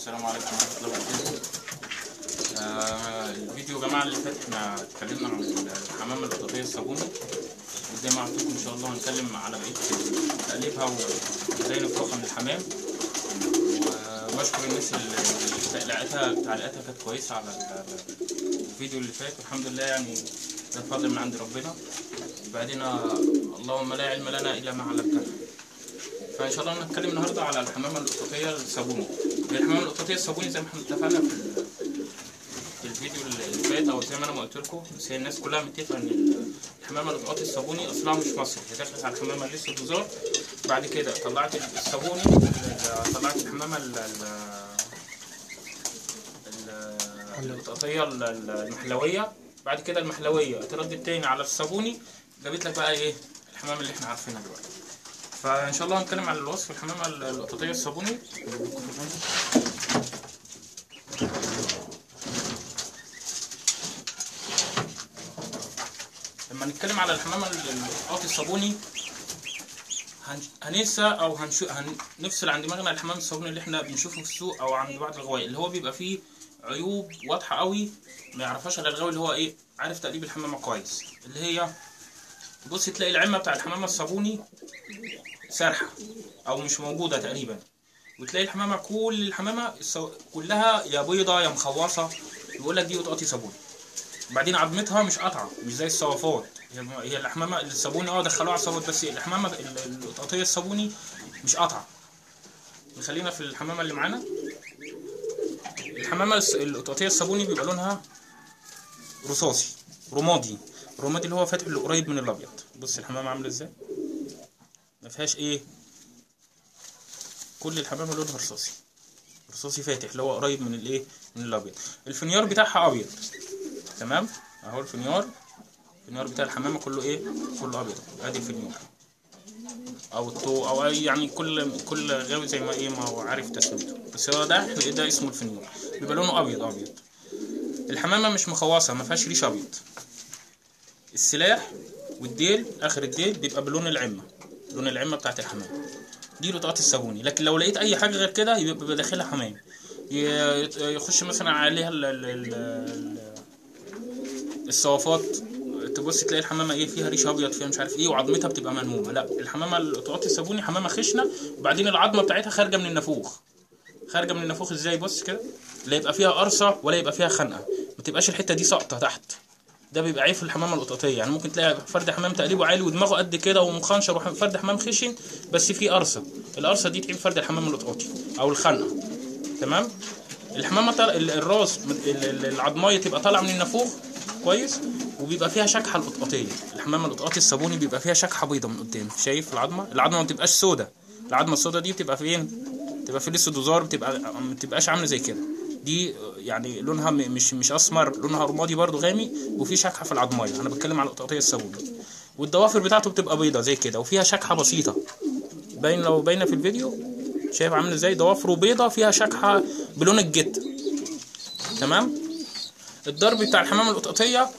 السلام عليكم ورحمة الله وبركاته. الفيديو يا جماعة اللي فات احنا اتكلمنا عن الحمامة القططية الصابوني، وزي ما قلت لكم ان شاء الله هنتكلم على بقية تقليبها وازاي نفرخها من الحمام. وبشكر الناس اللي تعليقاتها كانت كويسة على الفيديو اللي فات، والحمد لله يعني ده فضل من عند ربنا. بعدين اللهم لا علم لنا الا ما علمتنا. فان شاء الله هنتكلم النهارده على الحمامه القططيه الصابوني. الحمامه القططيه الصابوني زي ما احنا اتفقنا في الفيديو اللي فات، او زي ما انا ما قلت لكم، بس هي الناس كلها متفقه ان الحمامه القططيه الصابوني اصلها مش مصري، هي دخلت على الحمامه لسه دوزار، بعد كده طلعت الصابوني، طلعت الحمامه القططيه المحلويه، بعد كده المحلويه اتردت تاني على الصابوني، جابت لك بقى ايه الحمامه اللي احنا عارفينها دلوقتي. فان شاء الله هنتكلم على الوصف الحمامه القططيه الصابوني. لما نتكلم على الحمامه القططي الصابوني هننسى او هنفصل عن دماغنا الحمام الصابوني اللي احنا بنشوفه في السوق او عند بعض الغوايه، اللي هو بيبقى فيه عيوب واضحه قوي ما يعرفهاش الا الغاوي اللي هو ايه عارف تقليب الحمامه كويس، اللي هي بص تلاقي العمه بتاع الحمامه الصابوني سارحه او مش موجوده تقريبا، وتلاقي الحمامه كل الحمامه كلها يا بيضه يا مخوصه، يقول لك دي قطقطي صابوني. وبعدين عظمتها مش قطعه، مش زي الصوافات، هي الحمامه الصابوني دخلوها على الصوافات، بس الحمامه القطقطيه الصابوني مش قطعه. نخلينا في الحمامه اللي معانا. الحمامه القطقطيه الصابوني بيبقى لونها رصاصي رمادي، الرمادي اللي هو فاتح اللي قريب من الابيض. بص الحمامه عامله ازاي، ما فيهاش ايه، كل الحمامه لونها رصاصي رصاصي فاتح اللي هو قريب من الايه من الابيض. الفنيار بتاعها ابيض، تمام اهو الفنيار بتاع الحمامه كله ايه، كله ابيض. ادي الفنيار او الطو او اي يعني كل غاوي زي ما ايه ما هو عارف تسميته، بس هو ده اسمه الفنيار، بيبقى لونه ابيض. الحمامه مش مخوصه، ما فيهاش ريش ابيض. السلاح والديل اخر الديل بيبقى بلون العمه، لون العمه بتاعت الحمام، دي قطقطي الصابوني. لكن لو لقيت اي حاجه غير كده يبقى داخلها حمام، يخش مثلا عليها الصوافات، تبص تلاقي الحمامه ايه فيها ريش ابيض، فيها مش عارف ايه، وعظمتها بتبقى منمومه. لا الحمامه القطقطي الصابوني حمامه خشنه، وبعدين العظمه بتاعتها خارجه من النافوخ. ازاي؟ بص كده، لا يبقى فيها قرصه ولا يبقى فيها خنقه، ما تبقاش الحته دي ساقطه تحت. ده بيبقى عيب في الحمامه القطقطيه، يعني ممكن تلاقي فرد حمام تقليبه عالي ودماغه قد كده ومخنشر، وفرد حمام خشن بس فيه قرصه، القرصه دي تعيب فرد الحمام القطقطي او الخنقه. تمام. الحمامه الراس العظمايه تبقى طالعه من النافوخ كويس، وبيبقى فيها شكحه القطقطيه. الحمامه القطقطي الصابوني بيبقى فيها شكحه بيضه من قدام، شايف العظمه ما بتبقاش سودا، العظمه السودا دي بتبقى فين؟ بتبقى في لسه دوزار، ما بتبقاش عامله زي كده. دي يعني لونها مش اسمر، لونها رمادي برضو غامق، وفي شكحه في العظمايه. انا بتكلم على القطقطيه الصابوني. والضوافر بتاعته بتبقى بيضه زي كده، وفيها شكحه بسيطه، لو باينه في الفيديو، شايف عامل ازاي؟ ضوافره بيضه فيها شكحه بلون الجت. تمام. الضرب بتاع الحمامه القطقطيه،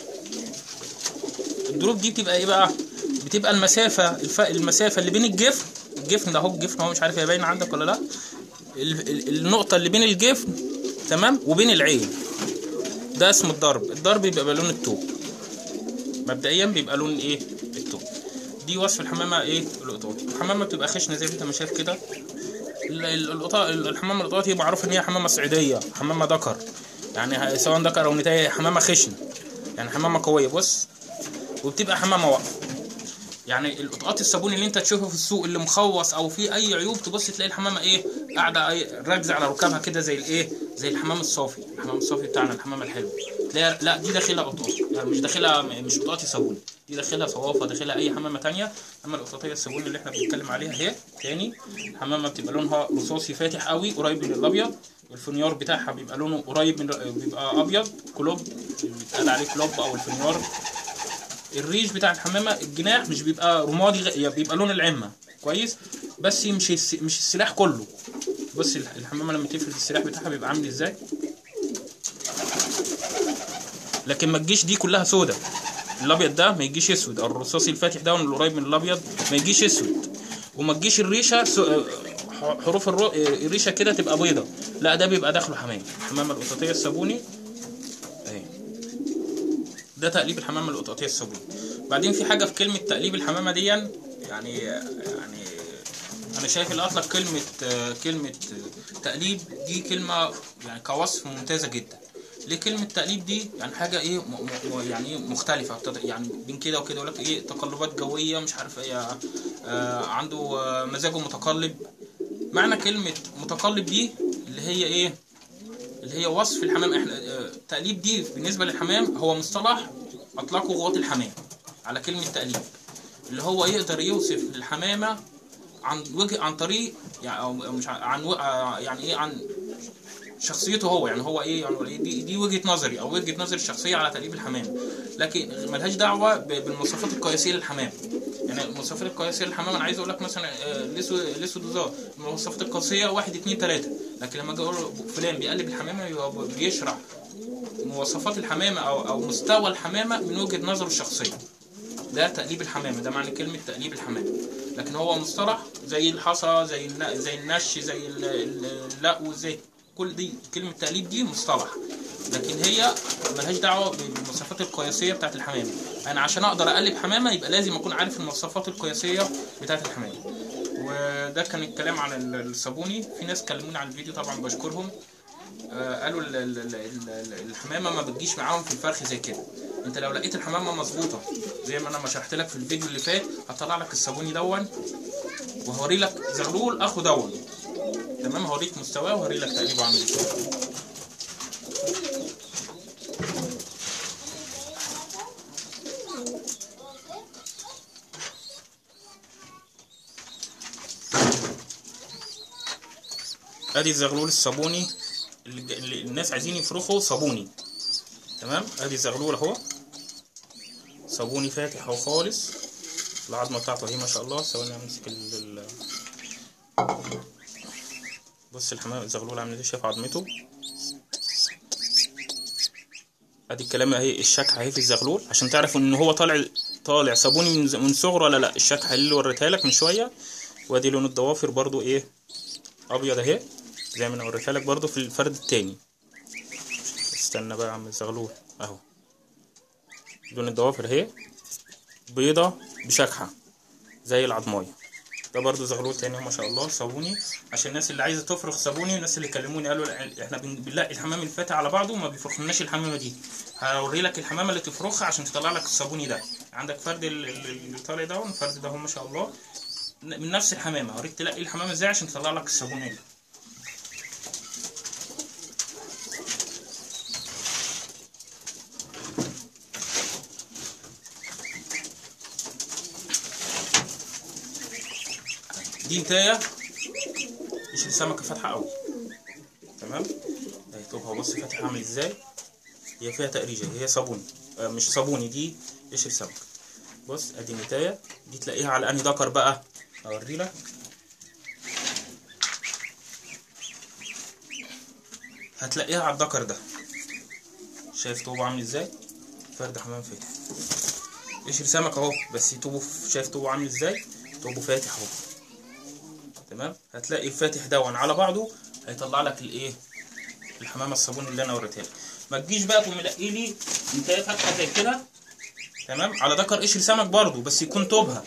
الضروب دي بتبقى ايه بقى؟ بتبقى المسافه اللي بين الجفن ده اهو، الجفن اهو، مش عارف هي باينه عندك ولا لا، النقطه اللي بين الجفن تمام وبين العين، ده اسم الضرب بيبقى لون التوب، مبدئيا بيبقى لون ايه التوب. دي وصف الحمامه ايه القطقطي. الحمامه بتبقى خشنه زي ما انت ما شايف كده. الحمامه القطقطي معروف ان هي حمامه صعيديه، حمامه ذكر، يعني سواء ذكر او نتايه حمامه خشنه، يعني حمامه قويه. بص، وبتبقى حمامه واقفه. يعني القطقطي الصابوني اللي انت تشوفه في السوق اللي مخوص او فيه اي عيوب، تبص تلاقي الحمامه ايه قاعده راكزه على ركابها كده زي الايه، زي الحمام الصافي بتاعنا، الحمامه الحلوه. لا دي داخلها قطقطي، يعني مش قطقطي صابوني، دي داخلها صوافه، داخلها اي حمامه ثانيه. اما القطقطيه الصابوني اللي احنا بنتكلم عليها اهي تاني، الحمامه بتبقى لونها رصاصي فاتح قوي قريب من الابيض، والفنيار بتاعها بيبقى لونه قريب من بيبقى ابيض كلوب، بيتقال عليه كلوب او الفنيار. الريش بتاع الحمامه الجناح مش بيبقى رمادي، بيبقى لون العمه كويس، بس مش السلاح كله. بص الحمامه لما تفرد السلاح بتاعها بيبقى عامل ازاي، لكن ما تجيش دي كلها سودا، الابيض ده ما يجيش اسود، او الرصاصي الفاتح ده القريب من الابيض ما يجيش اسود، وما تجيش الريشه حروف الريشه كده تبقى بيضه، لا ده بيبقى داخله حمام. الحمامه القطاطيه الصابوني اهي، ده تقليب الحمامه القطاطيه الصابوني. بعدين في حاجه في كلمه تقليب الحمامه دي، يعني انا شايف الاطلق كلمه تقليب دي كلمه يعني كوصف ممتازه جدا. ليه كلمه تقليب دي؟ يعني حاجه ايه يعني مختلفه، يعني بين كده وكده، يقول لك ايه تقلبات جويه مش عارف ايه، عنده مزاجه متقلب. معنى كلمه متقلب دي اللي هي ايه؟ اللي هي وصف الحمام. احنا تقليب دي بالنسبه للحمام هو مصطلح اطلقه غواة الحمام على كلمه تقليب، اللي هو يقدر يوصف الحمامه عن طريق يعني، او مش عن يعني ايه، عن شخصيته هو. يعني هو ايه يعني، دي وجهه نظري او وجهه نظر الشخصيه على تقليب الحمام، لكن ملهاش دعوه بالمواصفات القياسيه للحمام. يعني المواصفات القياسيه للحمام انا عايز اقول لك مثلا الاسود الزار، المواصفات القياسيه 1 2 3، لكن لما اجي اقول فلان بيقلب الحمامه يبقى بيشرح مواصفات الحمامه او مستوى الحمامه من وجهه نظره الشخصيه. ده تقليب الحمامه، ده معنى كلمه تقليب الحمامه. لكن هو مصطلح زي الحصى، زي النش، زي اللقو، زي كل دي كلمه تقليب دي مصطلح، لكن هي ملهاش دعوه بالمواصفات القياسيه بتاعت الحمامه. انا عشان اقدر اقلب حمامه يبقى لازم اكون عارف المواصفات القياسيه بتاعت الحمامه. وده كان الكلام عن الصابوني. في ناس كلموني على الفيديو طبعا بشكرهم، قالوا الحمامه ما بتجيش معاهم في الفرخ زي كده. انت لو لقيت الحمامه مظبوطه زي ما انا ما شرحت لك في الفيديو اللي فات، هطلع لك الصابوني دون وهوري لك زغلول اخو دون، تمام؟ هوريك مستواه وهوري لك تقريبا عامل ازاي. ادي الزغلول الصابوني اللي الناس عايزين يفرخوا صابوني، تمام؟ ادي الزغلول اهو صابوني فاتح اهو خالص، العظمه بتاعته اهي ما شاء الله. ثواني امسك بص الحمام الزغلول عامل ازاي، شايف عظمته؟ ادي الكلام اهي، الشكحه اهي في الزغلول عشان تعرف ان هو طالع صابوني من صغره ولا لا. الشكحه اللي وريتها لك من شويه، وادي لون الضوافر برضو ايه ابيض اهي زي ما انا وريتها لك برضو في الفرد التاني. استنى بقى يا عم الزغلول اهو، لون الضوافر اهي بيضه بشكحه زي العضمايه. ده برضو زغلول تاني ما شاء الله صابوني، عشان الناس اللي عايزه تفرخ صابوني. الناس اللي كلموني قالوا احنا بنلاقي الحمام الفاتح على بعضه وما بيفرخناش الحمامه دي. هوري لك الحمامه اللي تفرخها عشان تطلع لك الصابوني ده. عندك فرد اللي طالع ده والفرد ده هم ما شاء الله من نفس الحمامه. هوريك تلاقي الحمامه ازاي عشان تطلع لك الصابوني ده. دي نتايه مش السمكه فاتحه قوي، تمام؟ اهي طوبها بص فاتحه عامل ازاي، هي فيها تقريجه، هي صابوني مش صابوني، دي قشر سمك. بص ادي نتايه دي تلاقيها على انهي ذكر بقى، اوري لك. هتلاقيها على الذكر ده، شايف طوبه عامل ازاي؟ فرد حمام فاتح قشر سمك اهو، بس طوبه شايف طوبه عامل ازاي؟ طوبه فاتح اهو، تمام؟ هتلاقي الفاتح دون على بعضه هيطلع لك الايه؟ الحمامه الصابوني اللي انا وريتها لك. ما تجيش بقى تقوم ملاقي لي نتايه فاتحه زي كده، تمام؟ على ذكر قشر سمك برضو، بس يكون طوبها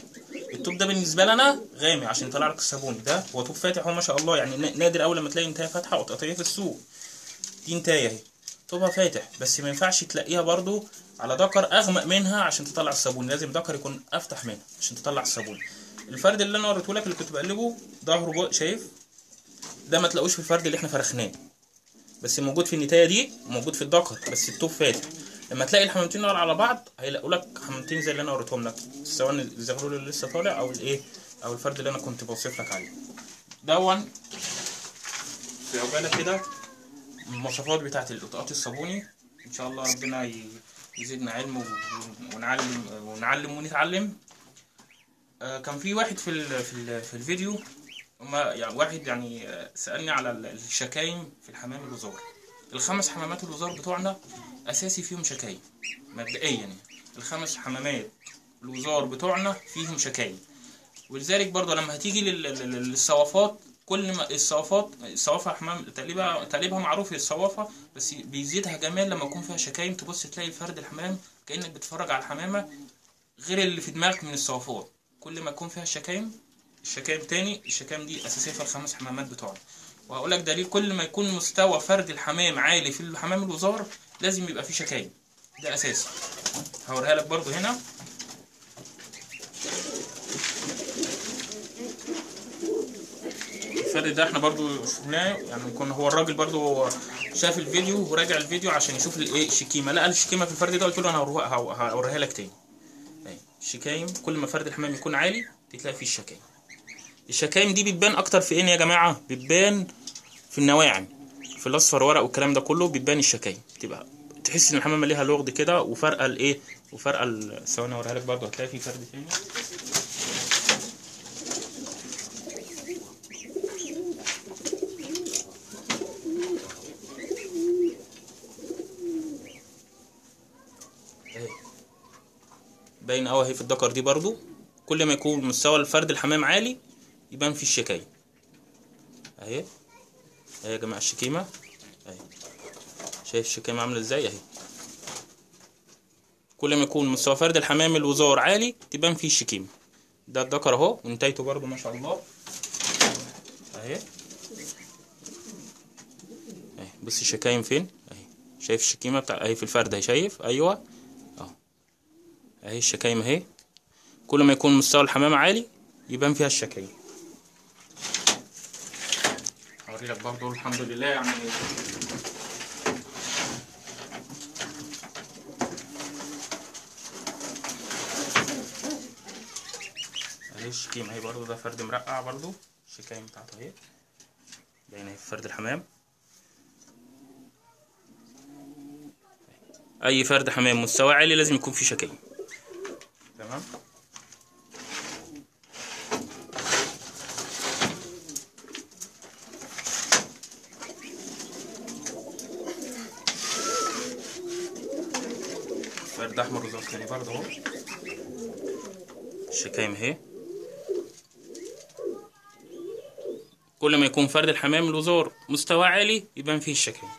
الطوب ده بالنسبه لنا غامق عشان يطلع لك الصابوني. ده هو طوب فاتح هو ما شاء الله، يعني نادر اول لما تلاقي نتايه فاتحه قطاطيه في السوق. دي نتايه اهي طوبها فاتح، بس ما ينفعش تلاقيها برضو على ذكر اغمق منها عشان تطلع الصابوني، لازم ذكر يكون افتح منها عشان تطلع الصابوني. الفرد اللي انا وريته لك اللي كنت بقلبه ظهره شايف ده ما تلاقوش في الفرد اللي احنا فرخناه، بس موجود في النتايه دي موجود في الذكر، بس الطوب فاتح. لما تلاقي الحمامتين على بعض هيلاقوا لك حمامتين زي اللي انا وريتهم لك، سواء الزغلول اللي لسه طالع او الايه او الفرد اللي انا كنت بوصف لك عليه دون. في عجاله كده المواصفات بتاعت القطاط الصابوني. ان شاء الله ربنا يزيدنا علم ونعلم ونتعلم. كان في واحد في الفيديو يعني واحد يعني سألني على الشكايم في الحمام الوزار. ال5 حمامات الوزار بتوعنا اساسي فيهم شكايم مبدئيا، يعني ال5 حمامات الوزار بتوعنا فيهم شكايم. ولذلك برضه لما هتيجي للصوافات كل ما الصوافة حمام تقليبها معروف، هي الصوافة بس بيزيدها جمال لما يكون فيها شكايم. تبص تلاقي فرد الحمام كأنك بتتفرج على الحمامة غير اللي في دماغك من الصوافات. كل ما يكون فيها الشكايم تاني، الشكايم دي أساسية في الخمس حمامات بتوعنا. وهقول لك دليل، كل ما يكون مستوى فرد الحمام عالي في الحمام الوزار لازم يبقى فيه شكايم، ده أساسي. هوريها لك برضو هنا. الفرد ده احنا برضو شفناه، يعني يكون هو الراجل برضو شاف الفيديو وراجع الفيديو عشان يشوف الايه الشكيمه، لقى الشكيمه في الفرد ده، قلت له انا هوريها لك تاني. الشكايم كل ما فرد الحمام يكون عالي تلاقي فيه الشكايم. الشكايم دي بتبان اكتر في ايه يا جماعه؟ بتبان في النواعم، في الاصفر ورق والكلام ده كله بتبان الشكايم، بتبقى تحس ان الحمامه ليها لغد كده وفرقه الايه وفرقه ثواني اوريها لك برضو، هتلاقي في فرد تاني. باين قوي اهي في الدكر دي برضو. كل ما يكون مستوى الفرد الحمام عالي يبان في الشكايم اهي يا جماعه. الشكيمه اهي، شايف الشكيمه عامله ازاي اهي. كل ما يكون مستوى فرد الحمام الوزار عالي تبان فيه الشكيمه. ده الدكر اهو ونتايته برضو ما شاء الله اهي. اهي بص الشكايم فين اهي، شايف الشكيمه بتاع اهي في الفرد اهي، شايف؟ ايوه اهو اهي الشكايم اهي. كل ما يكون مستوى الحمام عالي يبان فيها الشكايم. هوري لك برضو الحمد لله يعني اهي الشكيمه اهي برضو. ده فرد مرقع برضو، الشكايم بتاعته اهي باينه اهي في فرد الحمام. اي فرد حمام مستوى عالي لازم يكون فيه شكايم. تمام. فرد احمر وزرق تاني برضه اهو، الشكايم اهي. كل ما يكون فرد الحمام الوزار مستوى عالي يبان فيه الشكايم.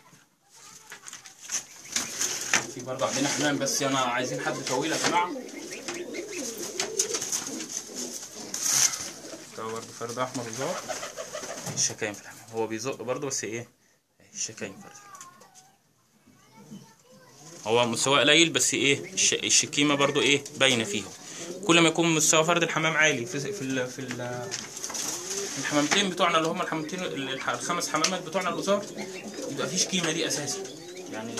في برضه عندنا حمام بس انا عايزين حد طويل يا جماعه. ده برضه فرد احمر وزار، الشكايم في الحمام هو بيزق برضه بس ايه الشكايم فرد هو مستوى قليل بس ايه الشكيمه برضه ايه باينه فيهم. كل ما يكون مستوى فرد الحمام عالي في الحمامتين بتوعنا اللي هم الحمامتين الخمس حمامات بتوعنا الوزار يبقى في شكيمه دي اساسي. يعني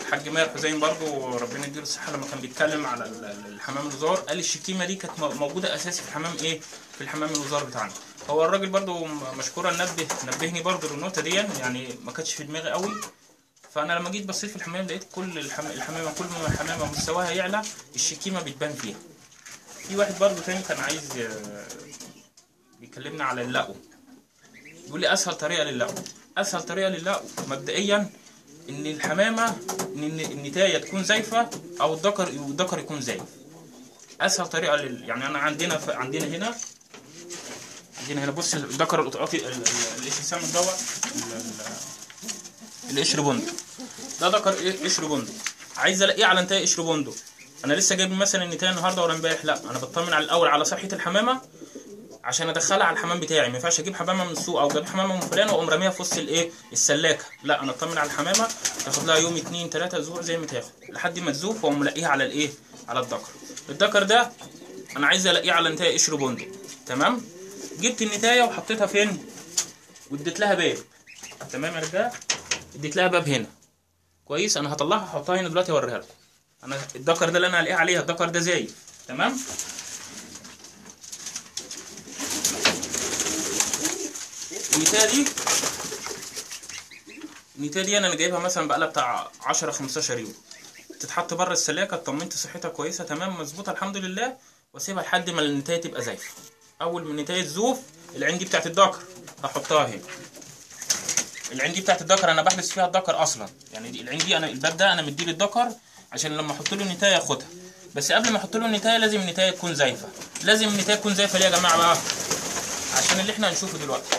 الحاج ماهر حسين برضو ربنا يديله الصحه لما كان بيتكلم على الحمام الوزار قال الشكيمه دي كانت موجوده اساسي في الحمام ايه في الحمام الوزار بتاعنا. هو الراجل برضو مشكورا نبهني برضو للنقطه دي، يعني ما كانتش في دماغي قوي. فانا لما جيت بصيت في الحمام لقيت كل الحمامه كل ما الحمامه مستواها يعلى الشكيمه بتبان فيها. في واحد برضو تاني كان عايز بيكلمنا على اللقو، يقول لي اسهل طريقه للقو. اسهل طريقه للقو مبدئيا ان الحمامه ان النتايه تكون زايفه او الذكر يكون زايف. اسهل طريقه يعني انا عندنا هنا بص الذكر القطاطي الاسم دوت القشر بندق. ده ذكر قشر بندق، عايز الاقيه على نتايه قشر بندق. انا لسه جايب مثلا النتايه النهارده ولا امبارح، لا انا بطمن على الاول على صحه الحمامه عشان ادخلها على الحمام بتاعي. ما ينفعش اجيب حمامه من السوق او اجيب حمامه من فلان واقوم راميها في وسط السلاكه، لا انا اطمن على الحمامه تاخد لها يوم 2 3 اسبوع زي ما تاخد لحد ما تذوب واقوم ملاقيها على على الذكر ده انا عايز الاقيه على نتايه قشر بندق. تمام. جبت النتايه وحطيتها فين واديت لها باب. تمام يا رجاله، اديت لها باب هنا كويس. انا هطلعها احطها هنا دلوقتي اوريها لكم. انا الذكر ده اللي انا هلاقيها عليها الذكر ده زايد. تمام. النتايه دي انا جايبها مثلا بقالها بتاع 10 15 يوم، تتحط بره السلاكه اطمنت صحتها كويسه تمام مظبوطه الحمد لله، واسيبها لحد ما النتايه تبقى زايفه. اول ما النتايه تزوف العين دي بتاعت الذكر هحطها هنا. العين دي بتاعت الذكر انا بحبس فيها الذكر اصلا، يعني العين دي انا الباب ده انا مديه للذكر عشان لما احط له النتايه ياخدها. بس قبل ما احط له النتايه لازم النتايه تكون زايفه. لازم النتايه تكون زايفه ليه يا جماعه بقى؟ عشان اللي احنا هنشوفه دلوقتي.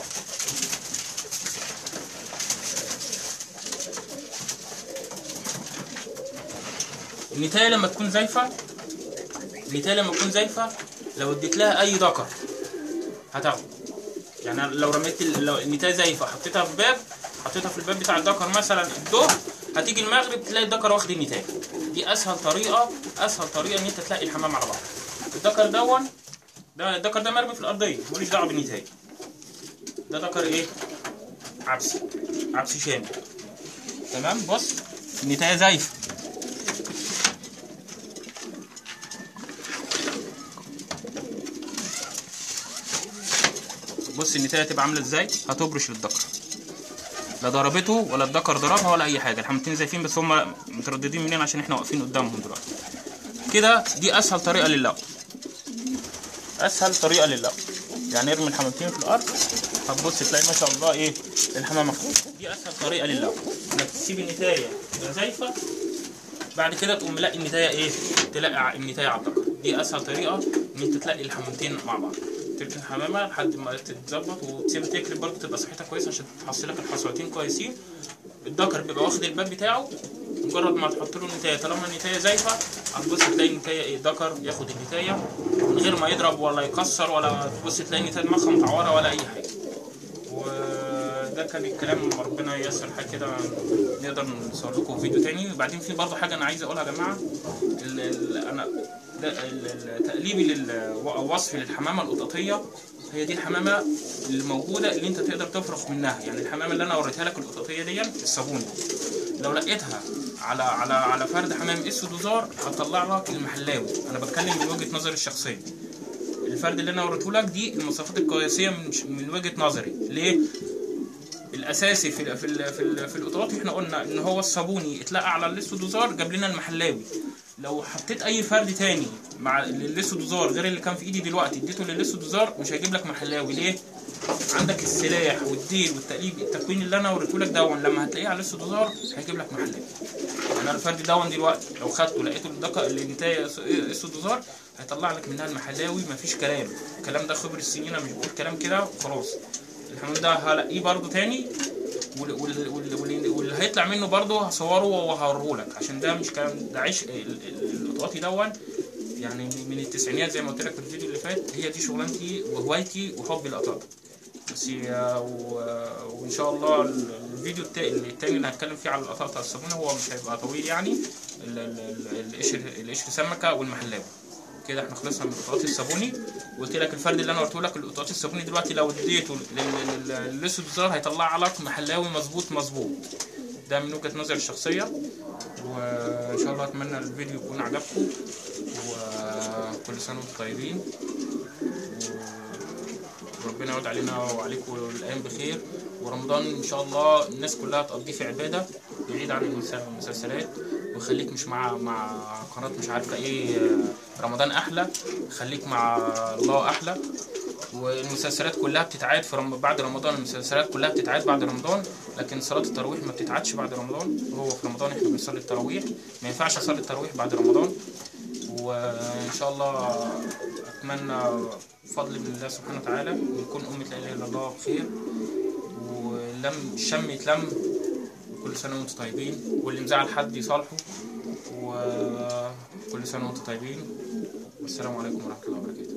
النتايه لما تكون زايفه، لو اديت لها اي ذكر هتاخده. يعني لو رميت لو النتايه زايفه حطيتها في الباب بتاع الذكر مثلا الظهر، هتيجي المغرب تلاقي الذكر واخد النتايه. دي اسهل طريقه ان انت تلاقي الحمام على بعض. الذكر ده مرمي في الارضيه، ملوش دعوه بالنتايه. ده ذكر ايه؟ عبسي شامي. تمام. بص النتايه زايفه، بص النتايه هتبقى عامله ازاي. هتبرش للذكر، لا ضربته ولا الذكر ضربها ولا اي حاجه. الحمامتين زايفين بس هم مترددين مننا عشان احنا واقفين قدامهم دلوقتي كده. دي اسهل طريقه للو، يعني ارمي الحمامتين في الارض، هتبص تلاقي ما شاء الله ايه الحمامه خلصت. دي اسهل طريقه للو، انك تسيب النتايه تبقى زايفه، بعد كده تقوم ملاقي النتايه ايه، تلاقي النتايه على الذكر. دي اسهل طريقه ان انت تلاقي الحمامتين مع بعض. تركن الحمامه لحد ما تتظبط وتسيبها تاكل برضه، تبقى صحتها كويسه عشان تحصل لك الحصوتين كويسين. الذكر بيبقى واخد الباب بتاعه، مجرد ما تحط له النتايه، طالما النتايه زايفه هتبص تلاقي النتايه ايه، الذكر ياخد النتايه من غير ما يضرب ولا يكسر، ولا تبص تلاقي النتايه دماغها متعوره ولا اي حاجه. وده كان الكلام. ربنا ييسر حاجه كده نقدر نصور لكم فيديو تاني. وبعدين في برضه حاجه انا عايز اقولها يا جماعه. انا تقليبي او وصفي للحمامه القطاطيه، هي دي الحمامه اللي موجوده اللي انت تقدر تفرخ منها. يعني الحمامه اللي انا وريتها لك القطاطيه دي الصابوني، لو لقيتها على فرد حمام اسود وزار هتطلع لك المحلاوي. انا بتكلم من وجهه نظري الشخصيه. الفرد اللي انا وريته لك دي المواصفات القياسيه من وجهه نظري. ليه؟ الاساسي في القطاطي احنا قلنا ان هو الصابوني اتلقى على الاسود وزار جاب لنا المحلاوي. لو حطيت اي فرد تاني مع الاسود وزار غير اللي كان في ايدي دلوقتي اديته للاسود وزار مش هيجيب لك محلاوي. ليه؟ عندك السلاح والديل والتقليب التكوين اللي انا وريته لك دون لما هتلاقيه على الاسود وزار هيجيب لك محلاوي. انا الفرد دون دلوقتي لو خدته لقيته النتايه اسود وزار هيطلع لك منها المحلاوي، مفيش كلام. الكلام ده خبر السنين، انا مش بقول كلام كده وخلاص. الحمام ده هلاقيه برضو تاني، واللي هيطلع منه برضو هصوره وهوريه لك، عشان ده مش كلام، ده عشق القطاطي دون. يعني من التسعينيات زي ما قلت لك في الفيديو اللي فات، هي دي شغلانتي وهوايتي وحبي للقطاطي بس. وان شاء الله الفيديو التاني اللي هتكلم فيه على القطاطه الصابونه هو مش هيبقى طويل. يعني القشر سمكه والمحلاوي كده احنا خلصنا من القطاطي الصابوني. وقلت لك الفرد اللي انا قلته لك القطاطي الصابوني دلوقتي لو اديته للاسود زار هيطلع لك محلاوي مظبوط. ده من وجهه نظري الشخصيه. وان شاء الله اتمنى الفيديو يكون عجبكم، وكل سنه وانتم طيبين، وربنا يعود علينا وعليكم الايام بخير. ورمضان ان شاء الله الناس كلها تقضيه في عباده بعيد عن المسلسلات، وخليك مش مع قناه مش عارفه ايه رمضان احلى، خليك مع الله احلى. والمسلسلات كلها بتتعاد بعد رمضان، المسلسلات كلها بتتعاد بعد رمضان، لكن صلاه التراويح ما بتتعادش بعد رمضان. هو في رمضان احنا بنصلي التراويح، ما ينفعش اصلي التراويح بعد رمضان. وان شاء الله اتمنى بفضل من الله سبحانه وتعالى نكون أمة لا إله إلا الله بخير، الشم يتلم، وكل سنة وانتم طيبين، واللي مزعل حد يصالحه، وكل سنة وانتم طيبين، والسلام عليكم ورحمة الله وبركاته.